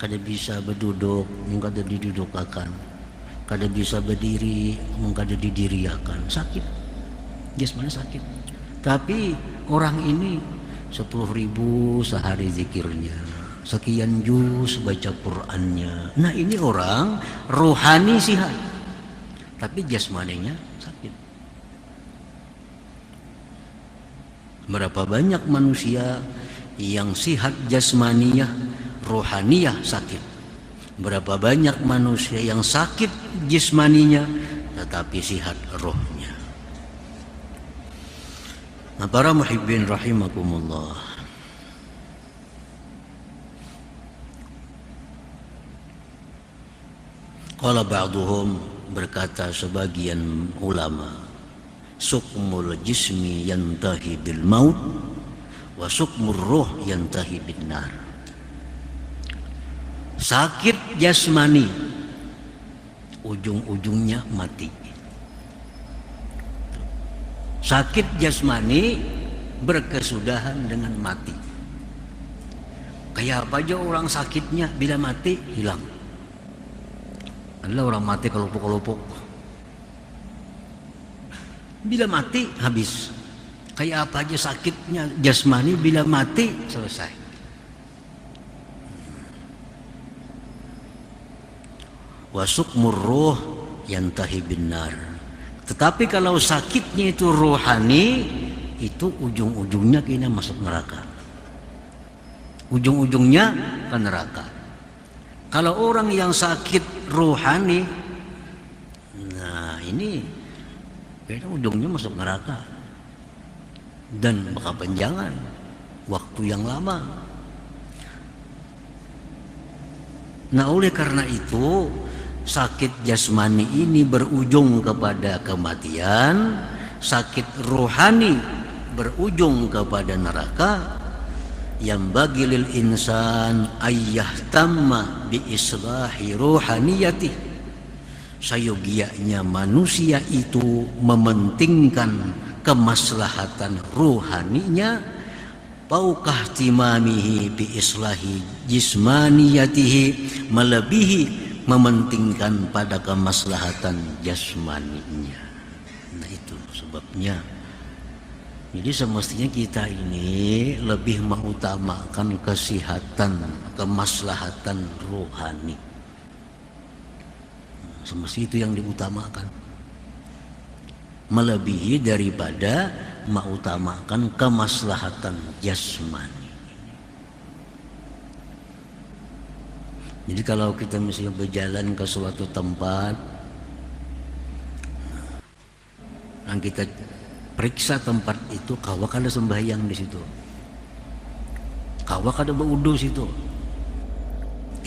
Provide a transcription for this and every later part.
kada bisa berduduk, kada didudukakan, kada bisa berdiri, kada didiriakan, sakit, jasmani sakit. Tapi orang ini 10.000 sehari zikirnya, sekian juz baca Qur'annya. Nah ini orang rohani sihat, tapi jasmaninya sakit. Berapa banyak manusia yang sihat jasmaniyah, rohaniyah sakit. Berapa banyak manusia yang sakit jasmaninya tetapi sihat rohnya. Nah, para muhibbin rahimakumullah, qala ba'duhum, berkata sebagian ulama, sukmul jismi yantahi bil maut wa sukmur ruh yantahi bin nar. Sakit jasmani ujung-ujungnya mati. Sakit jasmani berkesudahan dengan mati. Kayak apa aja orang sakitnya, bila mati hilang. Adalah orang mati kelupuk-kelupuk, bila mati habis. Kayak apa aja sakitnya jasmani, bila mati selesai. Wa sukmur ruh yantahi bin nar. Tetapi kalau sakitnya itu rohani, itu ujung-ujungnya kena masuk neraka. Ujung-ujungnya ke neraka. Kalau orang yang sakit rohani, nah ini kayaknya ujungnya masuk neraka dan berkepanjangan waktu yang lama. Nah oleh karena itu sakit jasmani ini berujung kepada kematian, sakit rohani berujung kepada neraka. Yang bagi lil insan ayyah tamma bi islahi rohaniyati, sayogianya manusia itu mementingkan kemaslahatan rohaninya, paukah timamihi bi islahi jismaniyatihi, melebihi mementingkan pada kemaslahatan jasmaninya. Nah itu sebabnya. Jadi semestinya kita ini lebih mengutamakan kesehatan, kemaslahatan rohani. Semestinya itu yang diutamakan, melebihi daripada mengutamakan kemaslahatan jasmani. Jadi kalau kita misalnya berjalan ke suatu tempat, yang kita periksa tempat itu, kawak ada sembahyang di situ, kawak ada berwudu situ.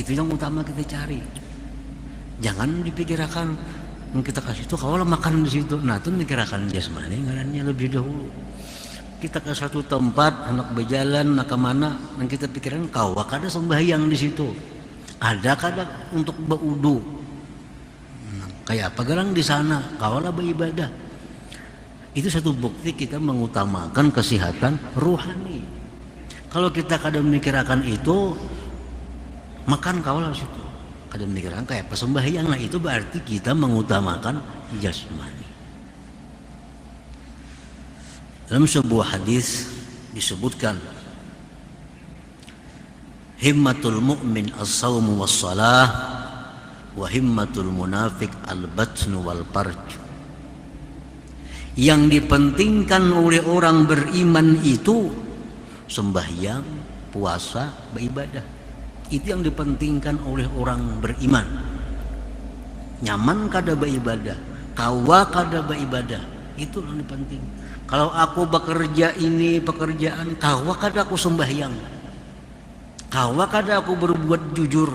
Itu yang utama kita cari. Jangan dipikirkan kita kasih itu kawak makan di situ. Nah itu dikirakan jasmani ngarannya lebih dahulu. Kita ke satu tempat, anak berjalan, nak kemana, dan kita pikiran kawak ada sembahyang di situ. Ada kadang untuk berwudu. Kayak apa gerang di sana, kawak beribadah. Itu satu bukti kita mengutamakan kesehatan rohani. Kalau kita kadang memikirkan itu, makan kaulah situ. Kadang memikirkan kayak sembahyang, nah itu berarti kita mengutamakan jasmani. Dalam sebuah hadis disebutkan, himmatul mu'min as-sawmu was-salah, wa himmatul munafik al-batnu wal-farj. Yang dipentingkan oleh orang beriman itu sembahyang, puasa, beribadah. Itu yang dipentingkan oleh orang beriman. Nyaman kada beribadah, kawa kada beribadah, itu yang penting. Kalau aku bekerja ini pekerjaan, kawa kada aku sembahyang, kawa kada aku berbuat jujur,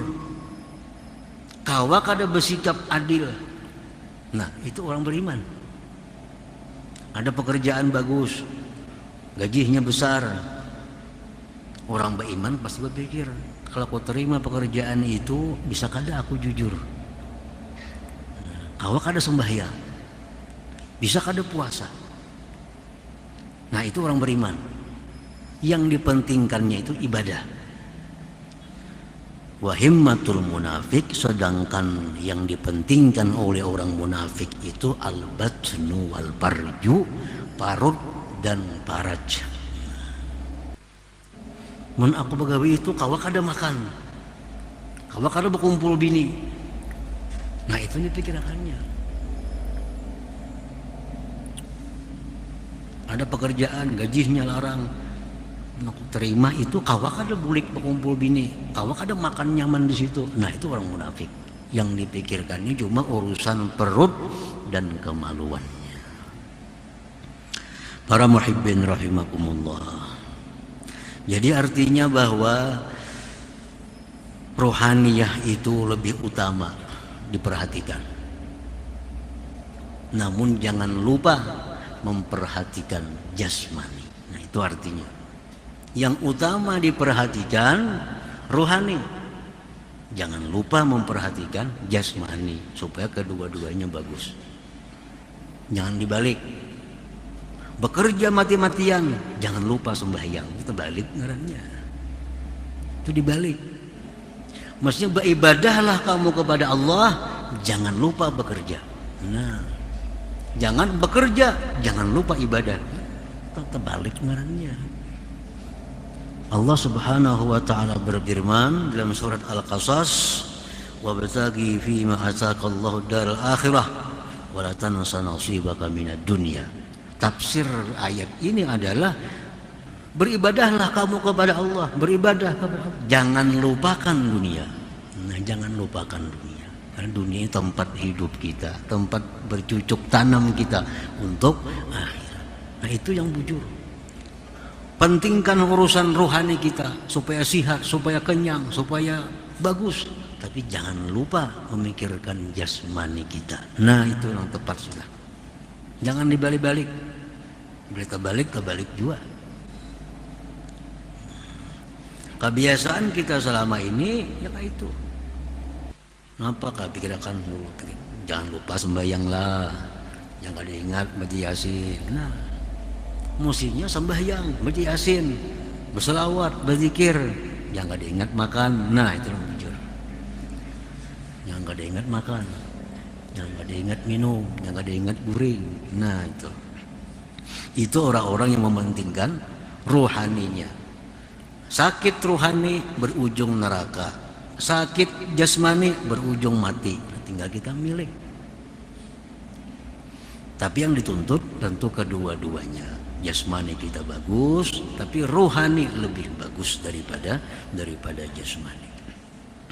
kawa kada bersikap adil. Nah itu orang beriman. Ada pekerjaan bagus, gajinya besar, orang beriman pasti berpikir, kalau aku terima pekerjaan itu, bisa kada aku jujur, kau kada sembahyang, bisa kada puasa. Nah itu orang beriman. Yang dipentingkannya itu ibadah. Wa himmatul munafik, sedangkan yang dipentingkan oleh orang munafik itu al-batnu wal farju, parut dan paraj. Mun aku begawi itu kawa kada makan, kawa kada berkumpul bini. Nah itu dipikirkannya. Ada pekerjaan gajinya larang, aku terima itu kawa kada bulik berkumpul bini, kawa kada makan nyaman di situ. Nah itu orang munafik. Yang dipikirkannya cuma urusan perut dan kemaluannya. Para muhibbin rahimakumullah. Jadi artinya bahwa rohaniyah itu lebih utama diperhatikan. Namun jangan lupa memperhatikan jasmani. Nah itu artinya. Yang utama diperhatikan rohani. Jangan lupa memperhatikan jasmani supaya kedua-duanya bagus. Jangan dibalik. Bekerja mati-matian, jangan lupa sembahyang. Itu balik ngarannya. Itu dibalik. Maksudnya beribadahlah kamu kepada Allah, jangan lupa bekerja. Nah, jangan bekerja, jangan lupa ibadah. Itu terbalik ngarannya. Allah Subhanahu wa taala berfirman dalam surat Al-Qasas, "Wabtaghi fima ataqallahu daral akhirah wa la tansa nasibaka minad dunya." Tafsir ayat ini adalah beribadahlah kamu kepada Allah, beribadah kepada Allah. Jangan lupakan dunia. Nah, jangan lupakan dunia. Karena dunia tempat hidup kita, tempat bercucuk tanam kita untuk akhirat. Nah, itu yang bujur. Pentingkan urusan rohani kita supaya sehat, supaya kenyang, supaya bagus. Tapi jangan lupa memikirkan jasmani kita. Nah, itu yang tepat sudah. Jangan dibalik-balik. Berita balik kebalik juga. Kebiasaan kita selama ini ya kayak itu. Kenapa pikirkan dulu? Jangan lupa sembahyang lah. Jangan diingat baca yasin. Nah, musinya sembahyang, baca yasin, berselawat, berzikir. Jangan diingat makan. Nah, itu yang jujur. Jangan diingat makan. Jangan diingat minum, jangan diingat guring. Nah itu orang-orang yang mementingkan rohaninya. Sakit rohani berujung neraka, sakit jasmani berujung mati. Tinggal kita milih. Tapi yang dituntut tentu kedua-duanya. Jasmani kita bagus, tapi rohani lebih bagus daripada jasmani.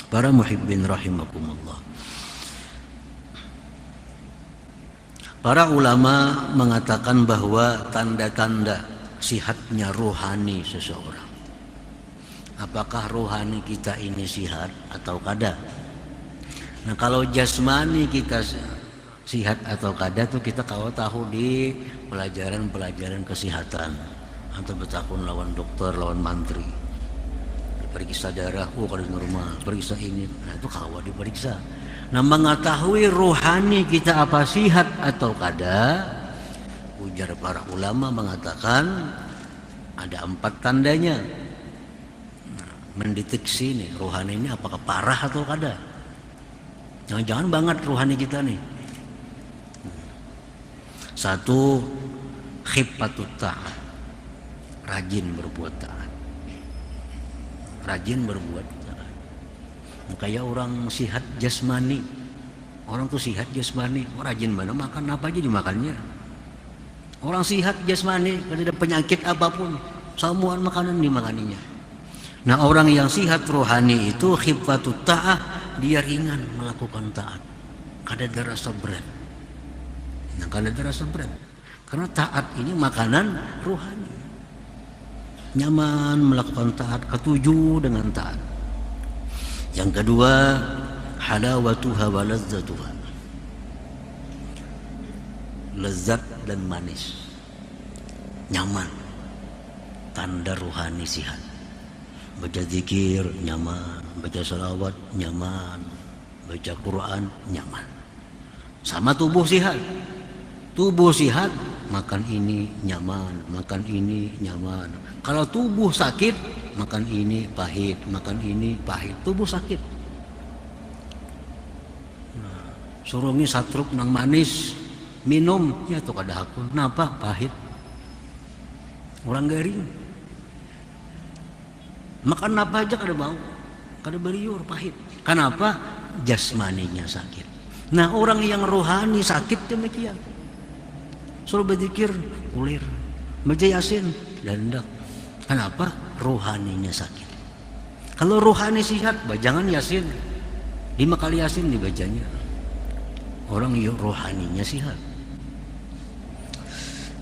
Para muhibbin rahimakumullah. Para ulama mengatakan bahwa tanda-tanda sihatnya rohani seseorang. Apakah rohani kita ini sihat atau kada? Nah, kalau jasmani kita sihat atau kada tuh kita kalau tahu di pelajaran-pelajaran kesehatan atau bertakun lawan dokter, lawan mantri. Periksa darah, kada normal, periksa ini. Nah, itu kalau diperiksa. Nah, mengetahui rohani kita apa sihat atau kada, ujar para ulama mengatakan ada 4 tandanya. Nah, mendeteksi nih rohani ini apakah parah atau kada. Jangan-jangan banget rohani kita nih. 1, khiffatut ta'at, rajin berbuat taat. Rajin berbuat taat. Kayak orang sihat jasmani. Orang tuh sihat jasmani, rajin mana makan apa aja dimakannya. Orang sihat jasmani, tidak ada penyakit apapun, samuan makanan dimakaninya. Nah, orang yang sihat rohani itu khiffatut ta'ah, dia ringan melakukan taat. Kada ada rasa berat. Nah, kada ada rasa berat. Karena taat ini makanan rohani. Nyaman melakukan taat, ketujuh dengan taat. Yang kedua, halawatuha wa lazzatuha. Lezat dan manis. Nyaman. Tanda rohani sihat. Baca zikir nyaman, baca salawat nyaman, baca Quran nyaman. Sama tubuh sihat. Tubuh sihat makan ini nyaman, makan ini nyaman. Kalau tubuh sakit, makan ini pahit, makan ini pahit, tubuh sakit. Suruh mi satruk nang manis, minum, ya tuh kada hakun. Napa pahit? Orang garing. Makan apa aja kada mau, kada beriur, pahit. Kenapa? Jasmaninya sakit. Nah orang yang rohani sakit demikian. Suruh berzikir, ulir. Baca Yasin, dandak. Kenapa? Rohaninya sakit. Kalau rohani sehat, jangan Yasin. 5 kali Yasin dibacanya. Orang yang rohaninya sehat.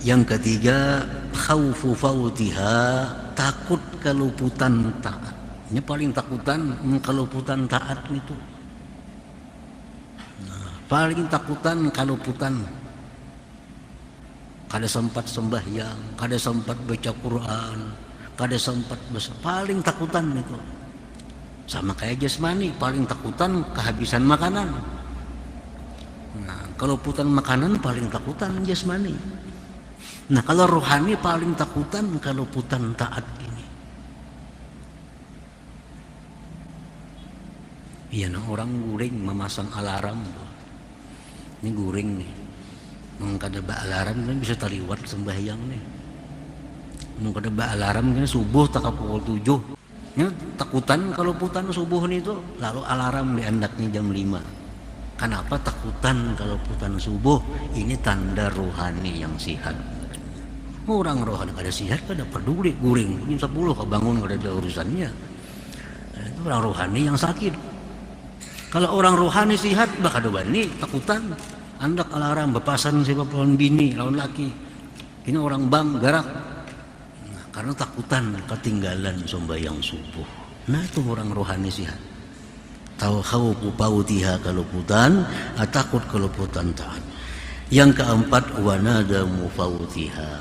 Yang ketiga, khaufu fautiha, takut keluputan taat. Ini paling takutan keluputan taat itu. Nah, paling takutan keluputan. Kada sempat sembahyang, kada sempat baca Quran, kada sempat baca. Paling takutan itu. Sama kayak jasmani, paling takutan kehabisan makanan. Nah, keluputan makanan paling takutan jasmani. Nah, kalau rohani paling takutan keluputan taat ini. Iya, nah orang guring memasang alarm. Ini guring nih. Kada ba alarm kan bisa taliwat sembahyang nih. Kada ba alarm kan subuh tak pukul 7. Ya, takutan keluputan subuh nih itu, lalu alarm diandaknya jam 5. Kenapa takutan keluputan subuh? Ini tanda rohani yang sehat. Orang rohani kada sehat kada peduli guring jam 10 kebangun kada ada urusannya. Itu orang rohani yang sakit. Kalau orang rohani sehat bah kada bani takutan. Andak alarm bepasan si lawan bini lawan laki. Ini orang bang garak. Nah, karena takutan ketinggalan sembahyang subuh. Nah itu orang rohani sehat. Tahu khaufu fautiha keluputan, takut keluputan taat. Yang keempat, wanada mufautiha,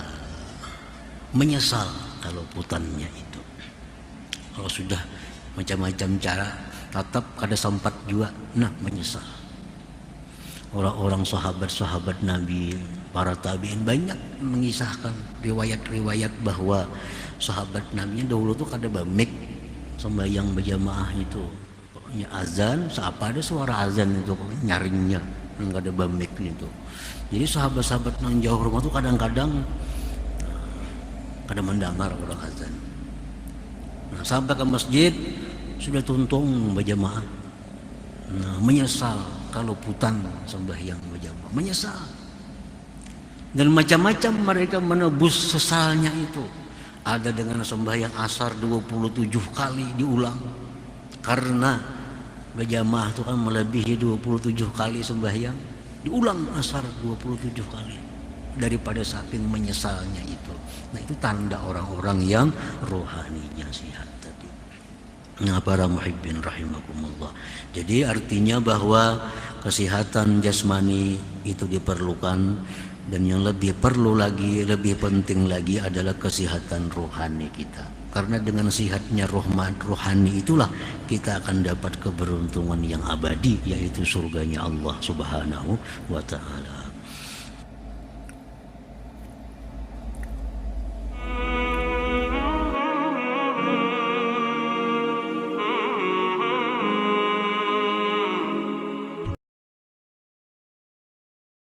menyesal keluputannya itu. Kalau sudah macam-macam cara, tetap kada sempat juga, nah menyesal. Orang-orang sahabat-sahabat Nabi, para tabi'in banyak mengisahkan riwayat-riwayat bahwa sahabat Nabi dahulu tuh kada bamik sembahyang berjamaah itu. Pokoknya azan, seapa ada suara azan itu nyaringnya, kada bamik itu. Jadi sahabat-sahabat yang jauh rumah tuh kadang-kadang kada mendengar orang azan. Nah, sampai ke masjid sudah tuntung berjamaah. Nah, menyesal keluputan sembahyang berjamaah, menyesal. Dan macam-macam mereka menebus sesalnya itu. Ada dengan sembahyang asar 27 kali diulang. Karena berjamaah itu kan melebihi 27 kali sembahyang, diulang asar 27 kali. Daripada saking menyesalnya itu. Nah, itu tanda orang-orang yang rohaninya sehat. Nah, para muhibbin rahimakumullah. Jadi artinya bahwa kesehatan jasmani itu diperlukan, dan yang lebih perlu lagi, lebih penting lagi adalah kesehatan rohani kita. Karena dengan sehatnya rohani itulah kita akan dapat keberuntungan yang abadi, yaitu surganya Allah Subhanahu wa ta'ala.